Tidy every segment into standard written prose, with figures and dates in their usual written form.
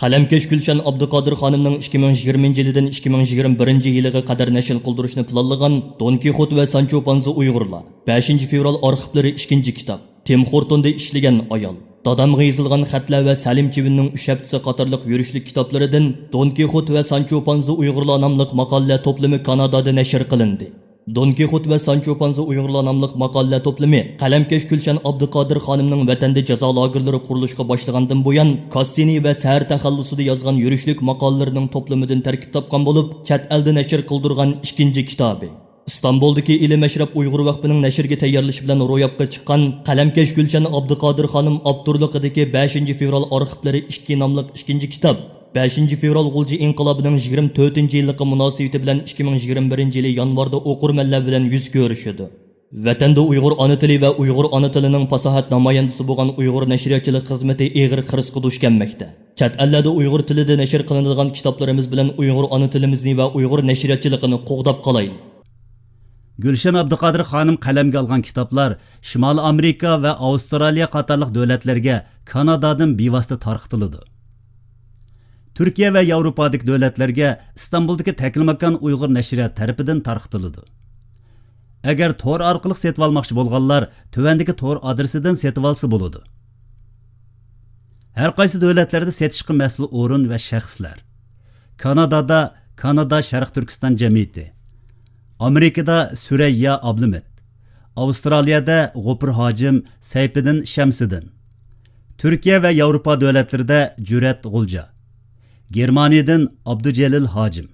Qalamkash Gulshan Abduqodir xonimning 2020 yildan 2021 yilga qadar nashr qildirishni planlagan Don Kixot va Sancho Panza Uyg'urlar 5 fevral arxivlari 2 kitob Tim Hortonda ishlagan ayol Dadamga yozilgan xatlar va Salim Chivinning 3 haftasi qatorliq yurishlik kitoblaridan Don Kixot va Sancho Panza Uyg'urlar nomli maqolalar to'plami Kanadada nashr qilindi. Don Kixot va Sancho Panza Uyg'urlar nomli maqolalar to'plami Qalamkash Gulshan Abduqodir xonimning vatanda jazo lagerlari qurilishga boshlagandan buyon Cassini va Sahar taxallusida yozgan yurishlik maqolalarining to'plamidan tarkib topgan bo'lib, chet elda nashr qildirgan 2 kitobi. İstanbul'daki İlim Eşref Uyghur Vakfı'nın neşirge tayyorlashi bilan ro'yobga chiqqan Qalamkash Gulshan Abduqodir xonim avtorligidagi 5 fevral arxivlari 2 nomli 2 kitob 5 fevral G'ulji inqilobining 24-yilligi munosabati bilan 2021 yili yanvarda o'qirmanlar bilan yuz ko'rishdi. Vatanda Uyg'ur ona tili va Uyg'ur ona tilining fasohat namoyandasi bo'lgan Uyg'ur nashriyatchilik xizmati eg'ir xirisga duch kelmoqda. Chet ellarda Uyg'ur tilida nashr qilinadigan kitoblarimiz bilan Uyg'ur ona tilimizni va Uyg'ur nashriyatchiligini qo'g'dab qolaylik. Gulshan Abduqodir xonim qalamga olgan kitoblar Shimoliy Amerika va Avstraliya qatorliq davlatlarga Kanadadan bevosita tarqatiladi. Turkiya va Yevropadagi davlatlarga Istanbuldagi Taklimakon Uyg'ur nashriyat tarafidan tarqatiladi. Agar tor orqali setib olmoqchi bo'lganlar tuvandagi tor adresidan setib olsa bo'ladi. Har qaysi davlatlarda setishga mas'ul o'rin va shaxslar. Kanadada Kanada Sharq Turkiston jamiyati, Amerikada Süreyya Ablumet, Avustraliyada G'ofur Hojim Sayfiddin Shamsiddin, Türkiye ve Avrupa devletlerinde Cüret G'ulja, Germaniyadan Abdujalil Hojim.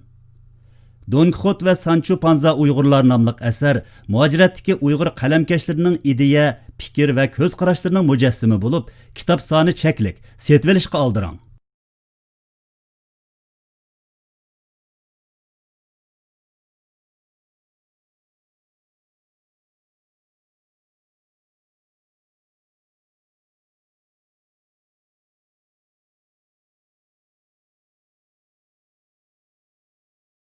Don Kixot ve Sancho Panza Uyg'urlar nomli eser muajiratdagi Uyg'ur qalamkashlarining ideya, fikir ve ko'z qarashlarining mujassimi bo'lib, kitob soni cheklik, setvelishga oldirang.